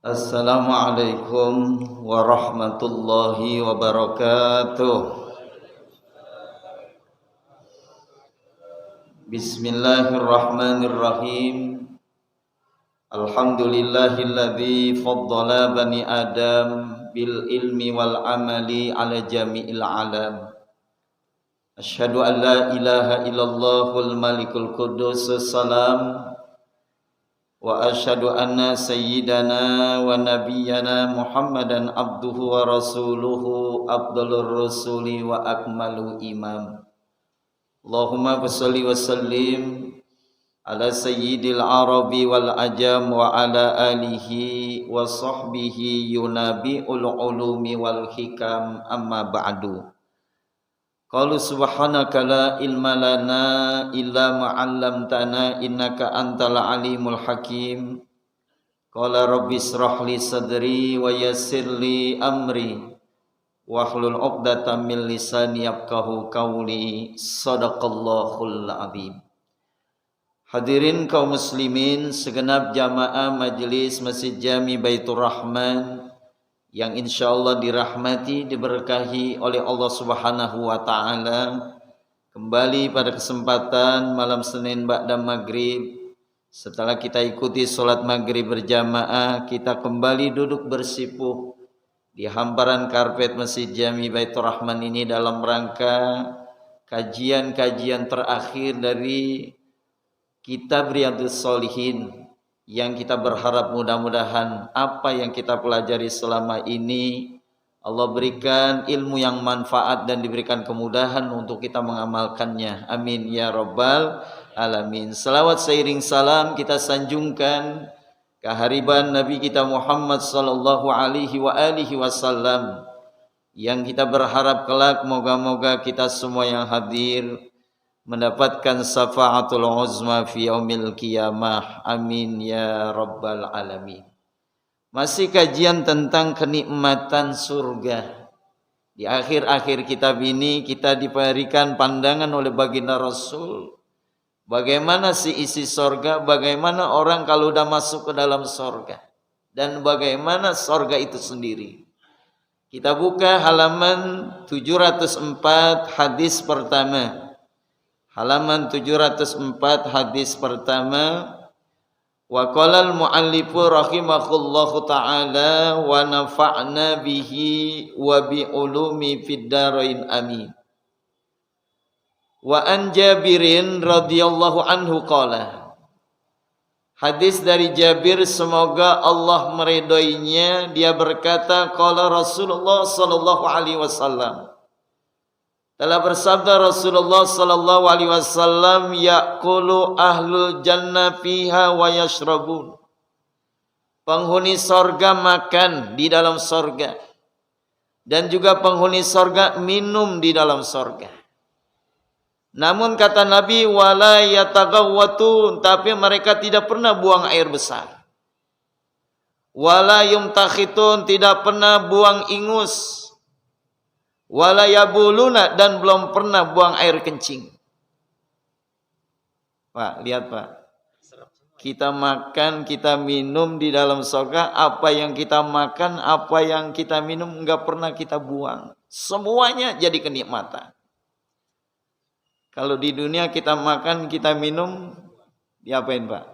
Assalamualaikum warahmatullahi wabarakatuh. Bismillahirrahmanirrahim. Alhamdulillahilladzi faddala bani Adam bil ilmi wal amali ala jami'il alam. Asyhadu an la ilaha illallahul malikul quddus salam. Wa asyhadu anna sayyidana wa nabiyyana Muhammadan abduhu wa rasuluhu afdalur rusuli wa akmalu imam. Allahumma shalli wa sallim ala sayyidil arabi wal ajam wa ala alihi wa sahbihi yunabi'ul ulumi wal hikam amma ba'du. Qalu subhanaka la ilma lana illa ma 'allamtana innaka antal alimul hakim. Qala rabbi ishrah li sadri wa yassir li amri wahlul 'uqdatam min lisani yafqahu qawli. Shadaqallahul azim. Hadirin kaum muslimin, segenap jamaah majelis Masjid Jami Baitur Rahman yang insyaallah dirahmati, diberkahi oleh Allah Subhanahu wa taala. Kembali pada kesempatan malam Senin ba'da maghrib, setelah kita ikuti salat maghrib berjamaah, kita kembali duduk bersipuh di hamparan karpet Masjid Jami Baitur Rahman ini dalam rangka kajian-kajian terakhir dari kitab Riyadhus Shalihin, yang kita berharap mudah-mudahan apa yang kita pelajari selama ini Allah berikan ilmu yang manfaat dan diberikan kemudahan untuk kita mengamalkannya. Amin ya rabbal alamin. Salawat seiring salam kita sanjungkan kehariban Nabi kita Muhammad sallallahu alaihi wasallam, yang kita berharap kelak moga-moga kita semua yang hadir mendapatkan syafaatul uzma fi yaumil qiyamah. Amin ya rabbal alamin. Masih kajian tentang kenikmatan surga. Di akhir-akhir kitab ini kita diberikan pandangan oleh baginda Rasul bagaimana si isi surga, bagaimana orang kalau sudah masuk ke dalam surga, dan bagaimana surga itu sendiri. Kita buka halaman 704 hadis pertama. Halaman 704 hadis pertama. Wa qala al-muallifu rahimahullahu ta'ala wa nafa'na bihi wa bi ulumi fid darain amin. Wa an Jabirin radhiyallahu anhu qala. Hadis dari Jabir, semoga Allah meridhoinya, dia berkata qala Rasulullah sallallahu alaihi wasallam, telah bersabda Rasulullah sallallahu alaihi wasallam, yaqulu ahlul jannah fiha wa yashrabun. Penghuni sorga makan di dalam sorga, dan juga penghuni sorga minum di dalam sorga. Namun kata Nabi, wala yatagawwatun, tapi mereka tidak pernah buang air besar. Wala yumtakhitun, tidak pernah buang ingus. Wala yabuluna, dan belum pernah buang air kencing. Pak, lihat Pak. Kita makan, kita minum di dalam surga. Apa yang kita makan, apa yang kita minum, enggak pernah kita buang. Semuanya jadi kenikmatan. Kalau di dunia kita makan, kita minum, diapain Pak?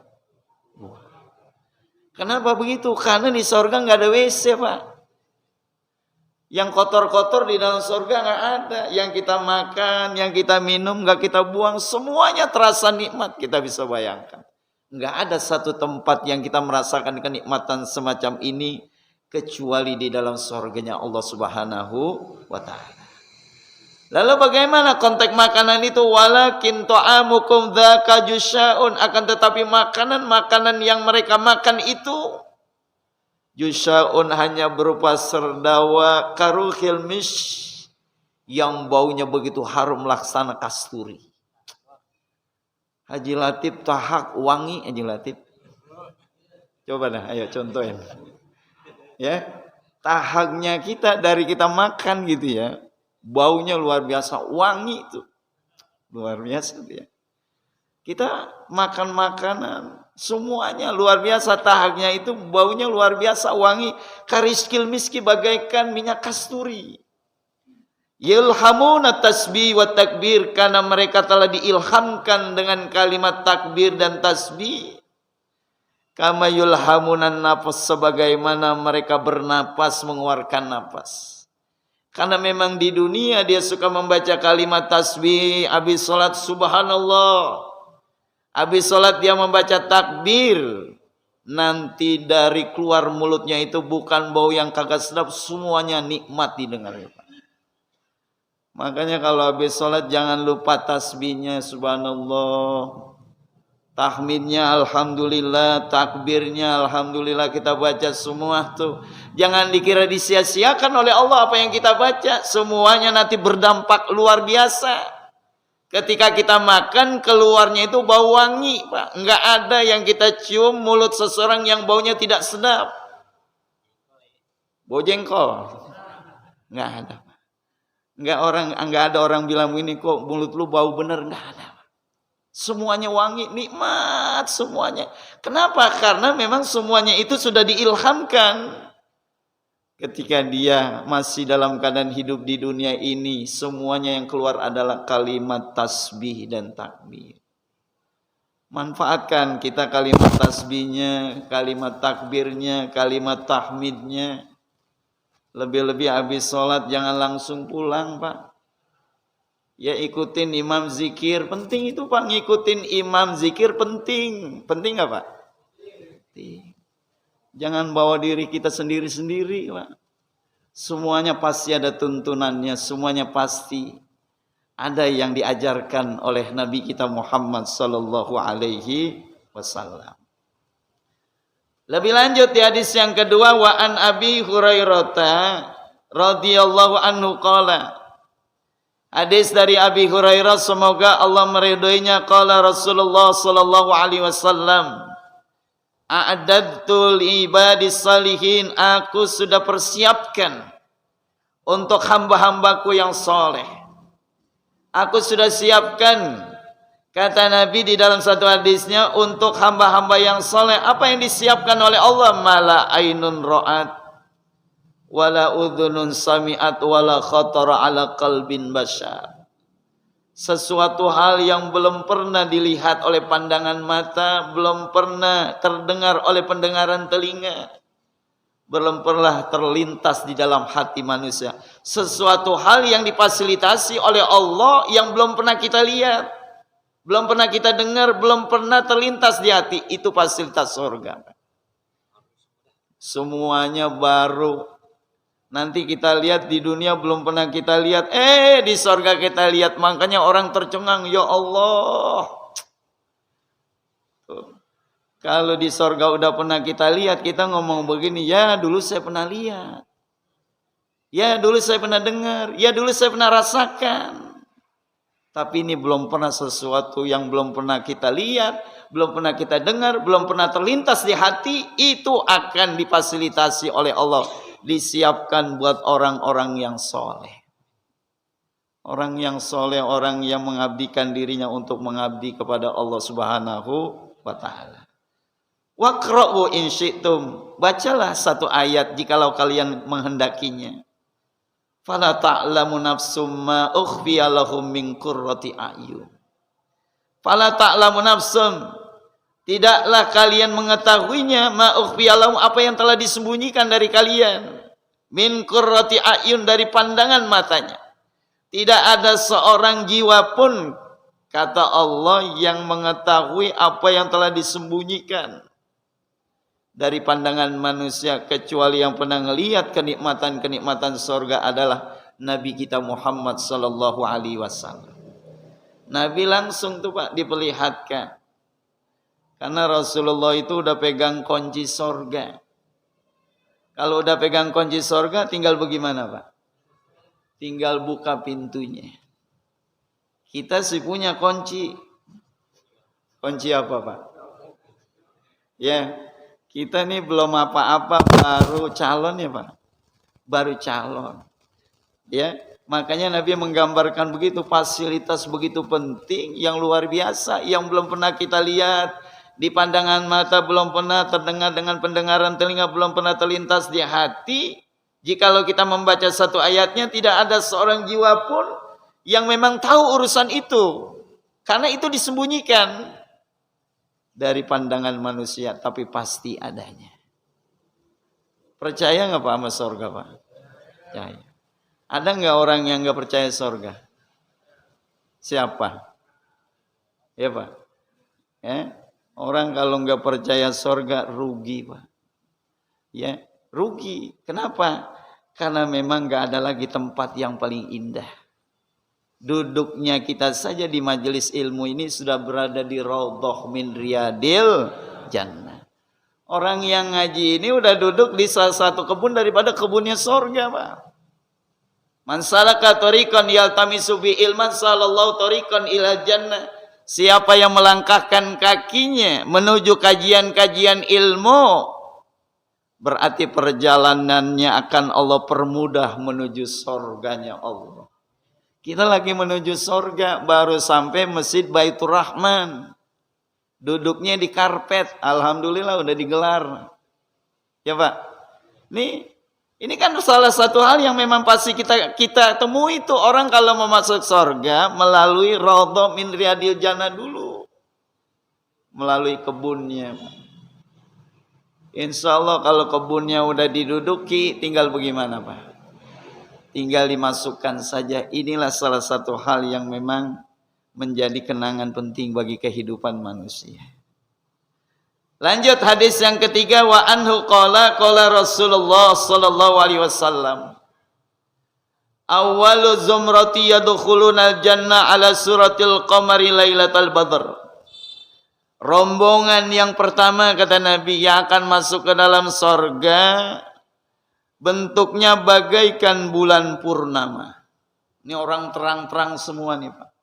Kenapa begitu? Karena di surga enggak ada WC Pak. Yang kotor-kotor di dalam surga nggak ada. Yang kita makan, yang kita minum nggak kita buang, semuanya terasa nikmat. Kita bisa bayangkan, nggak ada satu tempat yang kita merasakan kenikmatan semacam ini kecuali di dalam surganya Allah Subhanahu wa Ta'ala. Lalu bagaimana konteks makanan itu? Walakin ta'amukum dzaka jusyaun, akan tetapi makanan yang mereka makan itu Yushaun hanya berupa serdawa karuhil mish, yang baunya begitu harum laksana kasturi. Haji Latif, tahak wangi Haji Latif. Coba dah, ayo contohin. Ya, tahaknya kita dari kita makan gitu ya. Baunya luar biasa, wangi itu. Luar biasa itu ya. Kita makan makanan Semuanya luar biasa, tahaknya itu baunya luar biasa wangi, kariskil miski bagaikan minyak kasturi. Yulhamuna tasbih wa takbir, karena mereka telah diilhamkan dengan kalimat takbir dan tasbih. Kama yulhamunan nafas, sebagaimana mereka bernapas mengeluarkan napas. Karena memang di dunia dia suka membaca kalimat tasbih, habis sholat subhanallah, habis sholat dia membaca takbir, nanti dari keluar mulutnya itu bukan bau yang kagak sedap, semuanya nikmat didengar. Makanya kalau habis sholat jangan lupa tasbihnya subhanallah, tahmidnya alhamdulillah, takbirnya alhamdulillah, kita baca semua tuh. Jangan dikira disia-siakan oleh Allah apa yang kita baca, semuanya nanti berdampak luar biasa. Ketika kita makan, keluarnya itu bau wangi, Pak. Enggak ada yang kita cium mulut seseorang yang baunya tidak sedap. Bau jengkol. Enggak ada. Enggak ada orang bilang ini kok mulut lu bau bener, enggak ada. Semuanya wangi, nikmat semuanya. Kenapa? Karena memang semuanya itu sudah diilhamkan. Ketika dia masih dalam keadaan hidup di dunia ini, semuanya yang keluar adalah kalimat tasbih dan takbir. Manfaatkan kita kalimat tasbihnya, kalimat takbirnya, kalimat tahmidnya. Lebih-lebih habis sholat jangan langsung pulang, Pak. Ya ikutin imam zikir, penting itu Pak, ngikutin imam zikir penting. Penting nggak Pak? Penting. Jangan bawa diri kita sendiri-sendiri Pak. Semuanya pasti ada tuntunannya, semuanya pasti ada yang diajarkan oleh Nabi kita Muhammad sallallahu alaihi wasallam. Lebih lanjut di hadis yang kedua, wa an Abi Hurairah radhiyallahu anhu qala. Hadis dari Abi Hurairah, semoga Allah meridhoinya, qala Rasulullah sallallahu alaihi wasallam, a'adadtu li ibadis salihin, aku sudah persiapkan untuk hamba-hambaku yang soleh. Aku sudah siapkan, kata Nabi di dalam satu hadisnya, untuk hamba-hamba yang soleh. Apa yang disiapkan oleh Allah? Mala ainun ra'at wala udhunun sami'at wala khatara ala qalbin bashar. Sesuatu hal yang belum pernah dilihat oleh pandangan mata, belum pernah terdengar oleh pendengaran telinga, belum pernah terlintas di dalam hati manusia. Sesuatu hal yang difasilitasi oleh Allah yang belum pernah kita lihat, belum pernah kita dengar, belum pernah terlintas di hati. Itu fasilitas surga. Semuanya baru. Nanti kita lihat di dunia belum pernah kita lihat, di surga kita lihat. Makanya orang tercengang, ya Allah. Tuh. Kalau di surga udah pernah kita lihat, kita ngomong begini, ya dulu saya pernah lihat, ya dulu saya pernah dengar, ya dulu saya pernah rasakan. Tapi ini belum pernah, sesuatu yang belum pernah kita lihat, belum pernah kita dengar, belum pernah terlintas di hati, itu akan difasilitasi oleh Allah. Disiapkan buat orang-orang yang soleh. Orang yang soleh, orang yang mengabdikan dirinya untuk mengabdi kepada Allah Subhanahu wa ta'ala. Waqra'u in syi'tum, bacalah satu ayat jikalau kalian menghendakinya. Fala ta'lamu nafsum ma ukhfiya lahum min qurrati a'yun. Fala ta'lamu nafsum, tidaklah kalian mengetahuinya, ma ukhfiya lahum, apa yang telah disembunyikan dari kalian, min qurrati a'yun, dari pandangan matanya. Tidak ada seorang jiwa pun, kata Allah, yang mengetahui apa yang telah disembunyikan dari pandangan manusia, kecuali yang pernah melihat kenikmatan-kenikmatan surga adalah Nabi kita Muhammad sallallahu alaihi wasallam. Nabi langsung tuh Pak diperlihatkan. Karena Rasulullah itu udah pegang kunci surga. Kalau udah pegang kunci surga, tinggal bagaimana Pak? Tinggal buka pintunya. Kita sih punya kunci. Kunci apa Pak? Ya, kita nih belum apa-apa, baru calon ya Pak. Baru calon. Ya, makanya Nabi menggambarkan begitu, fasilitas begitu penting, yang luar biasa, yang belum pernah kita lihat, di pandangan mata belum pernah terdengar, dengan pendengaran telinga belum pernah terlintas di hati. Jikalau kita membaca satu ayatnya, tidak ada seorang jiwa pun yang memang tahu urusan itu, karena itu disembunyikan dari pandangan manusia, tapi pasti adanya. Percaya nggak Pak sama surga Pak? Percaya. Ada nggak orang yang nggak percaya surga? Siapa? Ya Pak. Orang kalau nggak percaya surga rugi Pak. Ya, rugi. Kenapa? Karena memang nggak ada lagi tempat yang paling indah. Duduknya kita saja di majelis ilmu ini sudah berada di raudhah min riyadil jannah. Orang yang ngaji ini udah duduk di salah satu kebun daripada kebunnya surga Pak. Man salaka tariqan yaltamisu bi ilman sallallahu tariqan ila jannah. Siapa yang melangkahkan kakinya menuju kajian-kajian ilmu, berarti perjalanannya akan Allah permudah menuju surganya Allah. Kita lagi menuju surga, baru sampai Masjid Baitur Rahman. Duduknya di karpet, alhamdulillah udah digelar. Ya Pak. Ini kan salah satu hal yang memang pasti kita temui itu, orang kalau mau masuk surga melalui raudhah min riyadil jannah dulu. Melalui kebunnya. Insya Allah kalau kebunnya udah diduduki, tinggal bagaimana Pak? Tinggal dimasukkan saja. Inilah salah satu hal yang memang menjadi kenangan penting bagi kehidupan manusia. Lanjut hadis yang ketiga, wa anhu qala Rasulullah sallallahu alaihi wasallam, awwalu zumrati yadkhuluna al-jannah ala suratil qamari lailatal badr. Rombongan yang pertama kata Nabi yang akan masuk ke dalam sorga bentuknya bagaikan bulan purnama. Ini orang terang-terang semua nih Pak.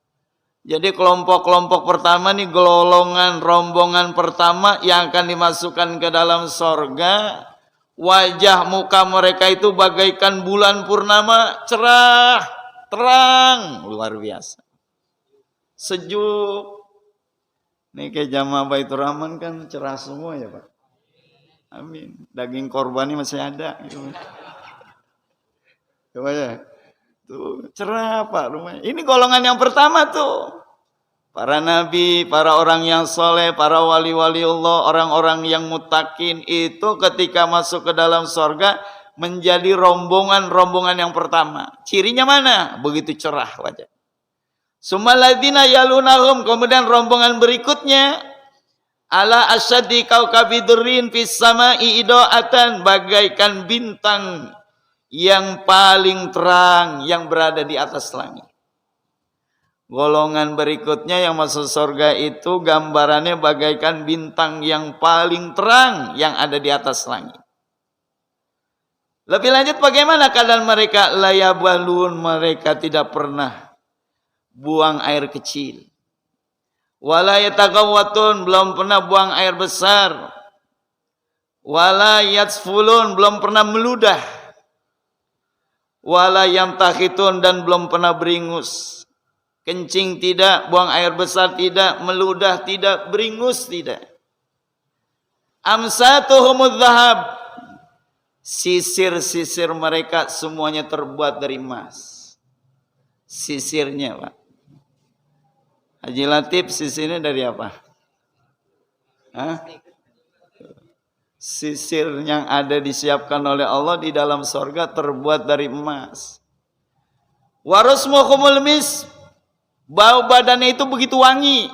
Jadi kelompok-kelompok pertama nih, golongan rombongan pertama yang akan dimasukkan ke dalam sorga, wajah muka mereka itu bagaikan bulan purnama, cerah, terang, luar biasa, sejuk. Nih kayak jamaah Baitur Rahman kan cerah semua ya Pak. Amin. Daging korbannya masih ada. Gitu. Coba ya. Tuh, cerah Pak rumahnya. Ini golongan yang pertama tuh. Para nabi, para orang yang soleh, para wali-wali Allah, orang-orang yang mutakin itu ketika masuk ke dalam sorga menjadi rombongan-rombongan yang pertama. Cirinya mana? Begitu cerah wajah. Sumaladina yalunahum, kemudian rombongan berikutnya ala asyaddi kaukabidrin fis sama'i ido'atan, bagaikan bintang yang paling terang yang berada di atas langit. Golongan berikutnya yang masuk surga itu gambarannya bagaikan bintang yang paling terang yang ada di atas langit. Lebih lanjut bagaimana keadaan mereka? Layabalun, mereka tidak pernah buang air kecil. Wala yatagawwatun, belum pernah buang air besar. Wala yatsfulun, belum pernah meludah. Wala yamtakhitun, dan belum pernah beringus. Kencing tidak, buang air besar tidak, meludah tidak, beringus tidak. Amsatuhumudz zahab, sisir-sisir mereka semuanya terbuat dari emas. Sisirnya Pak. Haji Latif, sisirnya dari apa? Hah? Sisir yang ada disiapkan oleh Allah di dalam sorga terbuat dari emas. Warusmuhumul mis, bau badannya itu begitu wangi.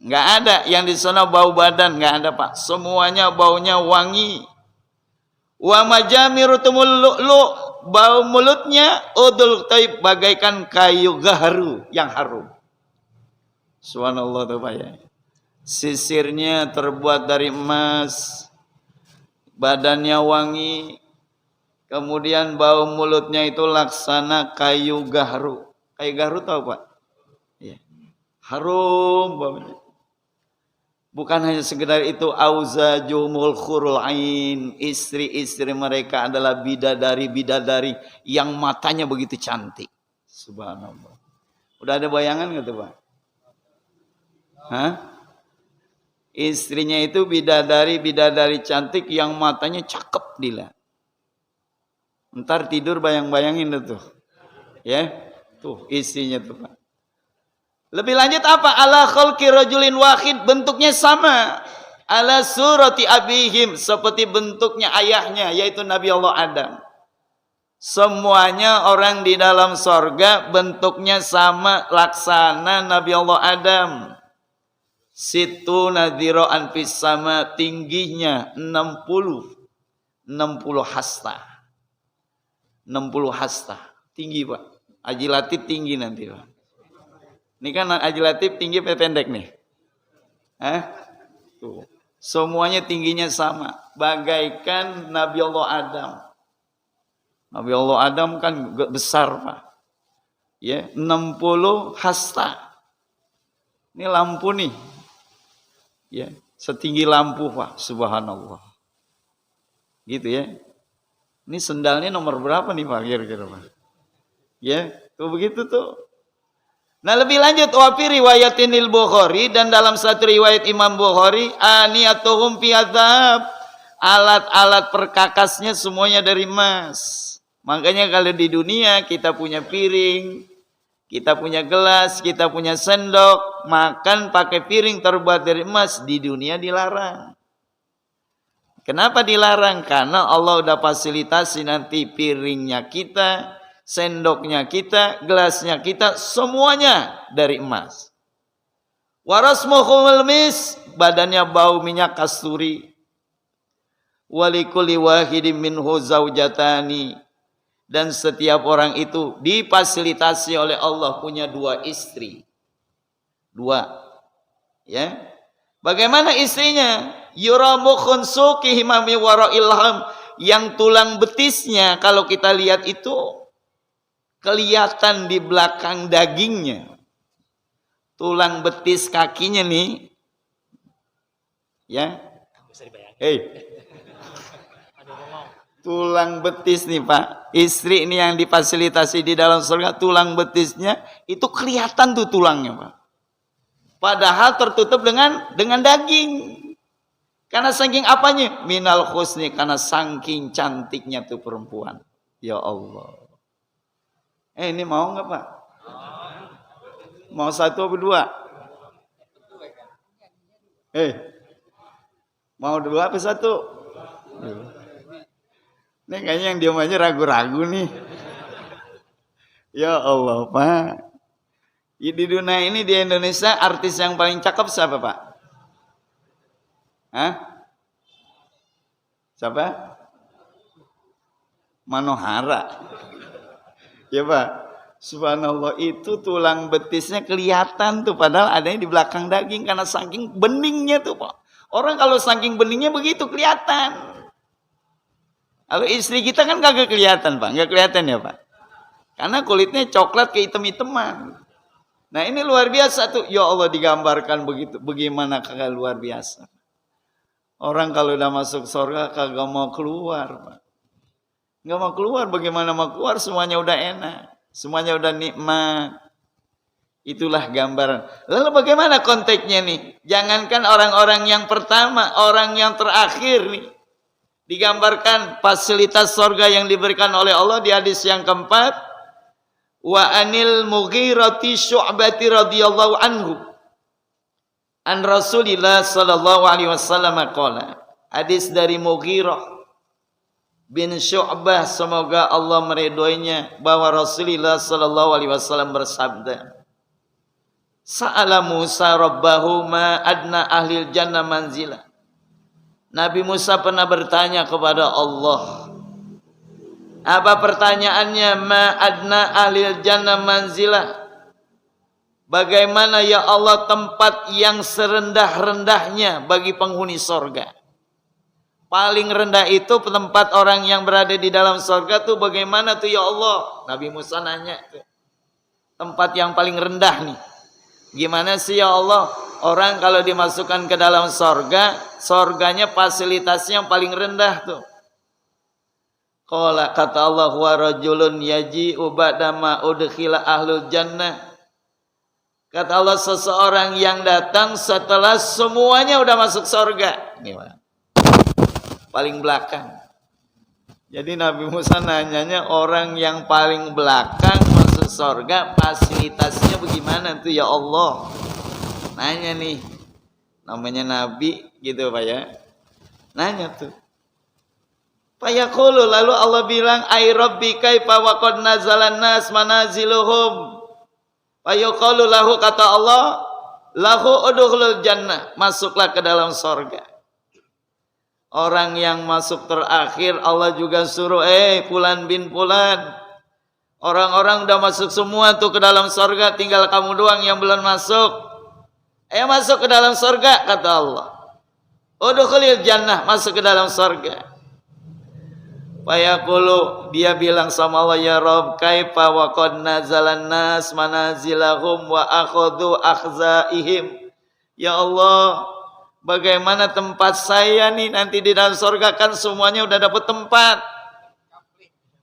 Nggak ada yang di sana bau badan, nggak ada Pak. Semuanya baunya wangi. Wa majamirutumul lu'lu', bau mulutnya udul taib, bagaikan kayu gaharu yang harum. Subhanallah tuh Pak ya. Sisirnya terbuat dari emas, badannya wangi, kemudian bau mulutnya itu laksana kayu gaharu. Kayu gaharu tahu Pak? Ya. Harum baunya. Bukan hanya sekedar itu, auzajumul khurul ain, istri-istri mereka adalah bidadari-bidadari yang matanya begitu cantik. Subhanallah. Udah ada bayangan nggak tuh Pak? Hah? Istrinya itu bidadari cantik yang matanya cakep dila. Ntar tidur bayang-bayangin tuh. Ya, tuh istrinya tuh Pak. Lebih lanjut apa? Ala khalqi rajulin wahid, bentuknya sama. Ala surati abihim, seperti bentuknya ayahnya, yaitu Nabi Allah Adam. Semuanya orang di dalam sorga bentuknya sama, laksana Nabi Allah Adam. Situ nadhiro'an fis sama, tingginya 60 hasta. 60 hasta. Tinggi Pak. Haji Latif tinggi nanti Pak. Ini kan Haji Latif tinggi pendek nih. Tuh. Semuanya tingginya sama. Bagaikan Nabi Allah Adam. Nabi Allah Adam kan besar Pak. Ya, 60 hasta. Ini lampu nih. Ya, setinggi lampu Pak, subhanallah. Gitu ya. Ini sendalnya nomor berapa nih Pak kira-kira Pak? Ya, tuh begitu tuh. Nah, lebih lanjut wa fi riwayatinil Bukhari, dan dalam satu riwayat Imam Bukhari, aniyatuhum fi adzab. Alat-alat perkakasnya semuanya dari emas. Makanya kalau di dunia kita punya piring, kita punya gelas, kita punya sendok, makan pakai piring terbuat dari emas, di dunia dilarang. Kenapa dilarang? Karena Allah udah fasilitasi nanti piringnya kita, sendoknya kita, gelasnya kita, semuanya dari emas. Warasmuhumul mis, badannya bau minyak kasturi. Walikulli wahidin minhu zaujatani, dan setiap orang itu difasilitasi oleh Allah punya 2 istri. 2. Ya. Bagaimana istrinya? Yuramukhun suki himami wara ilham, yang tulang betisnya kalau kita lihat itu kelihatan di belakang dagingnya. Tulang betis kakinya nih. Ya. Tulang betis nih Pak. Istri ini yang difasilitasi di dalam surga, tulang betisnya itu kelihatan tuh tulangnya Pak. Padahal tertutup dengan daging. Karena saking apanya? Minal husni, karena saking cantiknya tuh perempuan. Ya Allah. Ini mau nggak Pak? Mau 1 atau 2? Mau 2 apa 1? Ini kayaknya yang diam aja ragu-ragu nih. Ya Allah Pak. Di dunia ini, di Indonesia, artis yang paling cakep siapa Pak? Siapa? Manohara. Ya Pak. Subhanallah, itu tulang betisnya kelihatan tuh, padahal adanya di belakang daging karena saking beningnya tuh Pak. Orang kalau saking beningnya begitu kelihatan. Kalau istri kita kan kagak kelihatan Pak, nggak kelihatan ya Pak. Karena kulitnya coklat ke hitam-hitaman. Nah ini luar biasa tuh. Ya Allah, digambarkan begitu. Bagaimana kagak luar biasa. Orang kalau udah masuk surga kagak mau keluar Pak. Nggak mau keluar, bagaimana mau keluar? Semuanya udah enak. Semuanya udah nikmat. Itulah gambaran. Lalu bagaimana konteksnya nih? Jangankan orang-orang yang pertama, orang yang terakhir nih. Digambarkan fasilitas surga yang diberikan oleh Allah di hadis yang keempat. Wa anil Mughirati Syu'bati radhiyallahu anhu. An Rasulillah sallallahu alaihi wasallam qala. Hadis dari Mughirah bin Syu'bah, semoga Allah meridhoinya, bahwa Rasulullah sallallahu alaihi wasallam bersabda, Sa'ala Musa rabbahu ma adna ahlil jannah manzila. Nabi Musa pernah bertanya kepada Allah. Apa pertanyaannya? Ma adna ahlil jannah manzila. Bagaimana ya Allah tempat yang serendah-rendahnya bagi penghuni sorga? Paling rendah itu tempat orang yang berada di dalam sorga tuh bagaimana tuh ya Allah? Nabi Musa nanya tuh. Tempat yang paling rendah nih. Gimana sih ya Allah? Orang kalau dimasukkan ke dalam sorga, sorganya fasilitasnya yang paling rendah tuh. Qala, kata Allah, wa rajulun yaji'u ba'dama udkhila ahlul jannah Kata Allah, seseorang yang datang setelah semuanya udah masuk surga. Gimana? Paling belakang. Jadi Nabi Musa nanyanya orang yang paling belakang masuk surga, fasilitasnya bagaimana tuh ya Allah? Nanya nih, namanya Nabi gitu Pak ya. Nanya tuh. Fayaqulu, lalu Allah bilang, ay rabbi kaifa wa qad nazalan nas manaziluhum. Fayaqulu lahu, kata Allah, lahu udkhulul jannah, masuklah ke dalam surga. Orang yang masuk terakhir Allah juga suruh, fulan bin fulan. Orang-orang udah masuk semua tuh ke dalam surga, tinggal kamu doang yang belum masuk. Masuk ke dalam surga, kata Allah. Udkhulil jannah, masuk ke dalam surga. Fayaqulu, dia bilang sama Allah, ya Rabb, kaifa wa qad nazalan nas manazilahum wa akhadhu akhzaihim. Ya Allah, bagaimana tempat saya nih nanti di dalam surga, kan semuanya udah dapat tempat.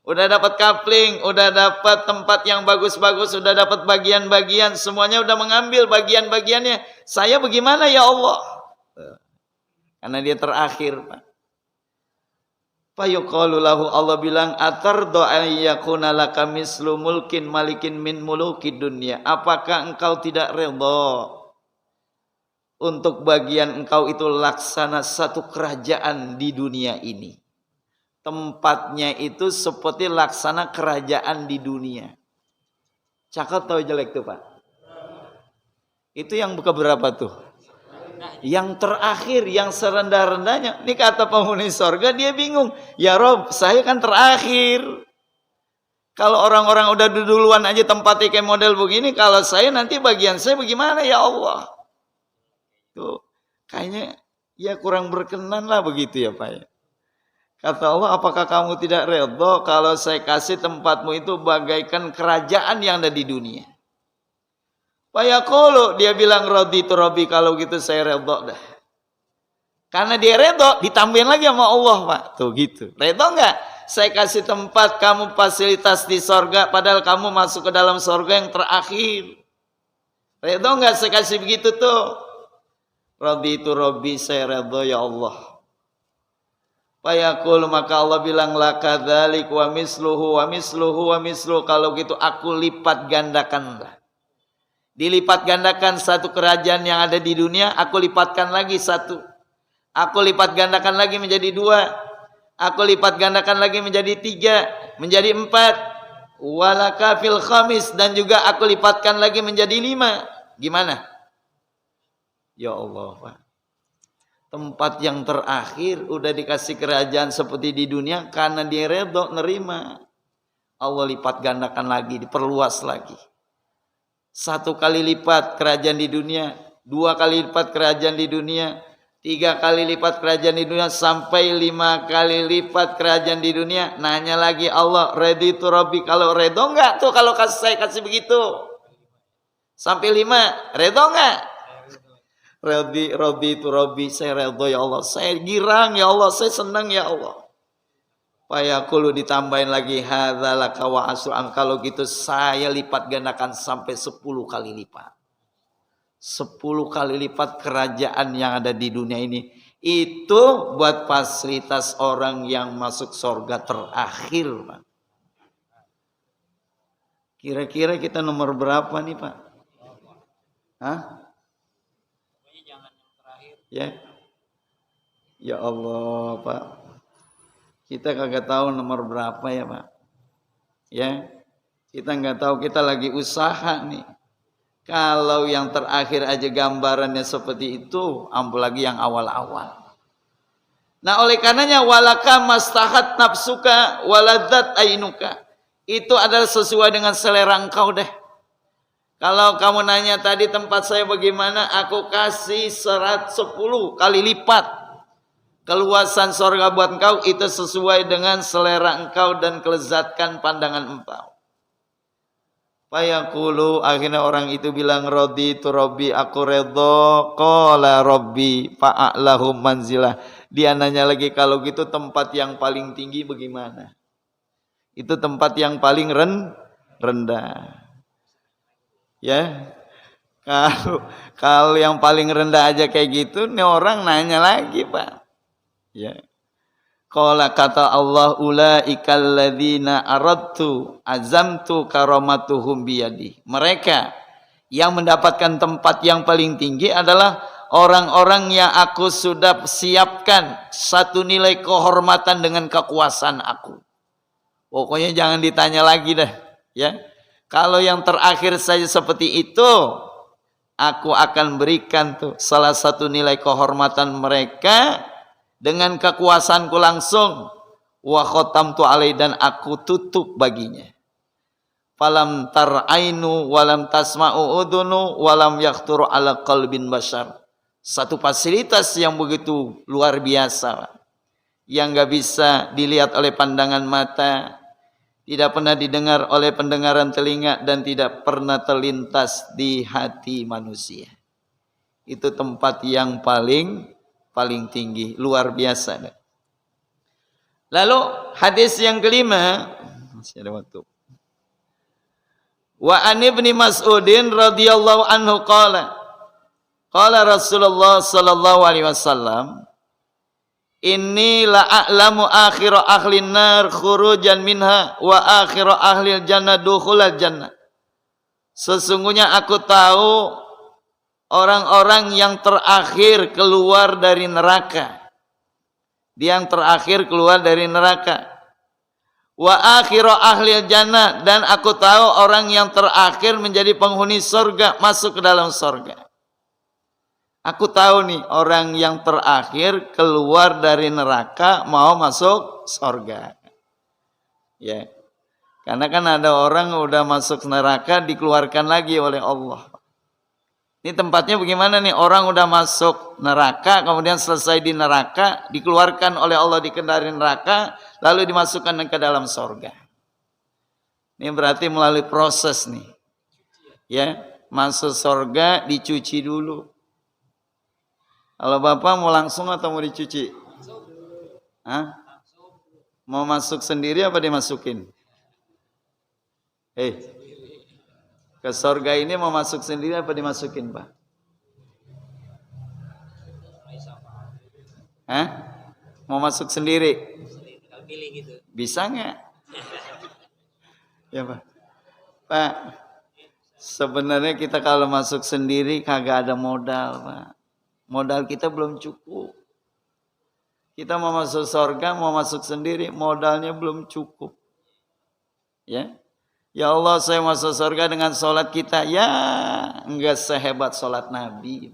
Udah dapat kapling, udah dapat tempat yang bagus-bagus, udah dapat bagian-bagian, semuanya udah mengambil bagian-bagiannya. Saya bagaimana ya Allah? Karena dia terakhir, Pak. Fayuqalu lahu, Allah bilang, atardo ayyakuna laka mislu mulkin malikin min muluki dunia. Apakah engkau tidak redha untuk bagian engkau itu laksana satu kerajaan di dunia ini? Tempatnya itu seperti laksana kerajaan di dunia. Cakep atau jelek tuh Pak? Itu yang buka berapa tuh? Yang terakhir, yang serendah-rendahnya. Ini kata penghuni sorga, dia bingung. Ya Rob, saya kan terakhir. Kalau orang-orang udah duluan aja tempatnya kayak model begini, kalau saya nanti bagian saya bagaimana ya Allah? Tuh, kayaknya ya kurang berkenan lah begitu ya Pak. Kata Allah, apakah kamu tidak redha kalau saya kasih tempatmu itu bagaikan kerajaan yang ada di dunia? Fayaqulu, dia bilang raditu rabbi, kalau gitu saya redha dah. Karena dia redha, ditambahin lagi sama Allah Pak. Tuh gitu. Redha enggak? Saya kasih tempat kamu fasilitas di sorga, padahal kamu masuk ke dalam sorga yang terakhir. Redha enggak saya kasih begitu tuh? Raditu rabbi, saya redha ya Allah. Fayaqul, maka Allah bilang, laka dzalik wa misluhu wa misluhu wa misluhu, kalau gitu aku lipat gandakanlah. Dilipat gandakan satu kerajaan yang ada di dunia, aku lipatkan lagi satu. Aku lipat gandakan lagi menjadi dua. Aku lipat gandakan lagi menjadi tiga, menjadi empat. Walaka fil khamis, dan juga aku lipatkan lagi menjadi lima. Gimana? Ya Allah Pak. Tempat yang terakhir udah dikasih kerajaan seperti di dunia, karena dia redha nerima. Allah lipat gandakan lagi, diperluas lagi. 1 kali lipat kerajaan di dunia, 2 kali lipat kerajaan di dunia, 3 kali lipat kerajaan di dunia, sampai 5 kali lipat kerajaan di dunia. Nanya lagi Allah, raditu rabbi, kalau redha enggak tuh kalau saya kasih begitu? Sampai 5, redha enggak? Raditu rabbi, saya redha ya Allah, saya girang ya Allah, saya senang ya Allah. Fayaqulu, ditambahin lagi, hadzalaka wa asran, kalau gitu saya lipat gandakan sampai 10 kali lipat. 10 kali lipat kerajaan yang ada di dunia ini. Itu buat fasilitas orang yang masuk surga terakhir, Pak. Kira-kira kita nomor berapa nih, Pak? Hah? Jangan yang terakhir. Ya. Ya Allah, Pak. Kita kagak tahu nomor berapa ya Pak. Ya. Kita nggak tahu, kita lagi usaha nih. Kalau yang terakhir aja gambarannya seperti itu, apalagi yang awal-awal. Nah, oleh karenanya walaka mastahat nafsuka waladat ainuka. Itu adalah sesuai dengan selera engkau deh. Kalau kamu nanya tadi tempat saya bagaimana, aku kasih 10 kali lipat. Keluasan surga buat engkau itu sesuai dengan selera engkau dan kelezatkan pandangan engkau. Fayaqulu, akhirnya orang itu bilang, raditu rabbi, aku redha. Qala rabbi fa'alahum manzilah. Dia nanya lagi, kalau gitu tempat yang paling tinggi bagaimana? Itu tempat yang paling rendah. Ya. Kalau yang paling rendah aja kayak gitu, nih orang nanya lagi, Pak. Ya. Qala kata Allah ulaikal ladzina aradtu azamtu karamatuhum biyadi. Mereka yang mendapatkan tempat yang paling tinggi adalah orang-orang yang aku sudah siapkan satu nilai kehormatan dengan kekuasaan aku. Pokoknya jangan ditanya lagi dah, ya. Kalau yang terakhir saja seperti itu, aku akan berikan tuh salah satu nilai kehormatan mereka dengan kekuasaanku langsung. Wa khatamtu alai, dan aku tutup baginya. Falam tar'ainu walam tasma'u udunu walam yakhtur ala qalbin bashar. Satu fasilitas yang begitu luar biasa, yang gak bisa dilihat oleh pandangan mata, tidak pernah didengar oleh pendengaran telinga, dan tidak pernah terlintas di hati manusia. Itu tempat yang paling tinggi, luar biasa. Lalu hadis yang kelima, masih ada waktu. Wa an ibni Mas'udin radhiyallahu anhu qala Rasulullah sallallahu alaihi wasallam, inni la a'lamu akhira ahli nar khurujan minha wa akhira ahli jannah dukhulal jannah. Sesungguhnya aku tahu orang-orang yang terakhir keluar dari neraka. Dia yang terakhir keluar dari neraka. Wa akhira ahli jannah, dan aku tahu orang yang terakhir menjadi penghuni surga, masuk ke dalam surga. Aku tahu nih orang yang terakhir keluar dari neraka mau masuk surga. Ya. Karena kan ada orang udah masuk neraka dikeluarkan lagi oleh Allah. Ini tempatnya bagaimana nih? Orang udah masuk neraka, kemudian selesai di neraka, dikeluarkan oleh Allah dari neraka, lalu dimasukkan ke dalam surga. Ini berarti melalui proses nih. Ya, masuk surga dicuci dulu. Kalau Bapak mau langsung atau mau dicuci? Hah? Mau masuk sendiri apa dimasukin? Ke surga ini mau masuk sendiri apa dimasukin, Pak? Hah? Mau masuk sendiri? Bisa nggak? Ya, Pak. Pak, sebenarnya kita kalau masuk sendiri kagak ada modal, Pak. Modal kita belum cukup. Kita mau masuk surga, mau masuk sendiri, modalnya belum cukup. Ya, ya Allah, saya masuk surga dengan sholat kita. Ya, enggak sehebat sholat Nabi.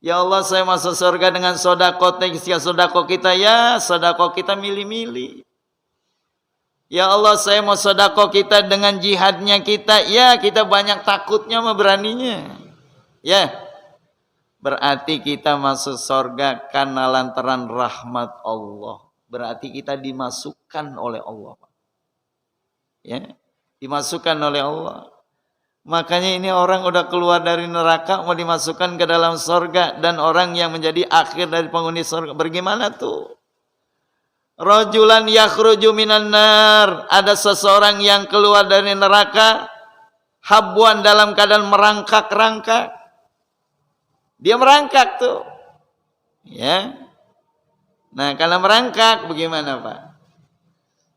Ya Allah, saya masuk surga dengan sodako kita. Ya, sodako kita milih-milih. Ya Allah, saya mau sodako kita dengan jihadnya kita. Ya, kita banyak takutnya sama beraninya. Ya, berarti kita masuk surga karena lantaran rahmat Allah. Berarti kita dimasukkan oleh Allah. Ya, dimasukkan oleh Allah. Makanya ini orang udah keluar dari neraka mau dimasukkan ke dalam surga, dan orang yang menjadi akhir dari penghuni surga bagaimana tuh? Rajulan yakhruju minan nar, ada seseorang yang keluar dari neraka habwan, dalam keadaan merangkak-rangkak. Dia merangkak tuh. Ya. Nah, kalau merangkak bagaimana, Pak?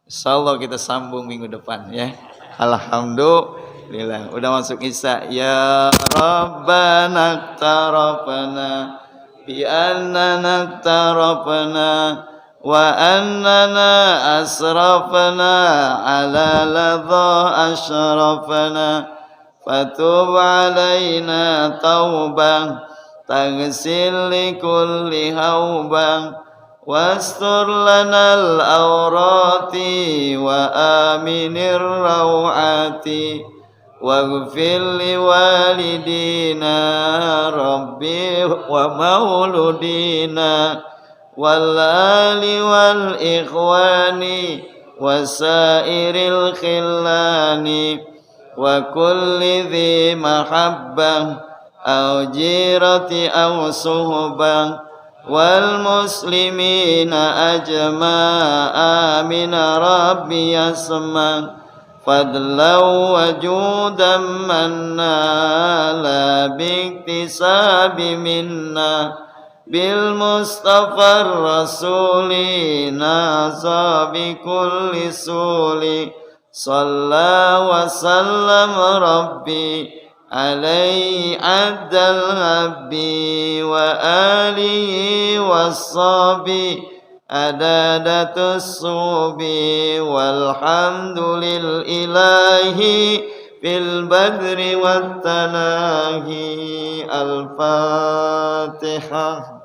Insyaallah kita sambung minggu depan ya. Alhamdulillah udah masuk Isya. Ya Rabbana tarafana bi annana tarafana wa annana asrafana ala ladha ashrafana fatub alaina taubah taghsil li kulli haubah wastur lanal awrati wa aminir rawati waghfir li walidina rabbi wa mauludina wal ali wal ikhwani wasairil khillani wa kulli dhi mahabbah au jirati au suhbah wal muslimina ajma'a min rabbi yasma فضلا وجودا من نال باكتساب منا بالمصطفى الرسول ناصى بكل سول صلى وسلم ربي عليه عد الهب وآله والصحب عدادة الصوب والحمد لله في البدر والتناهي. الفاتحة.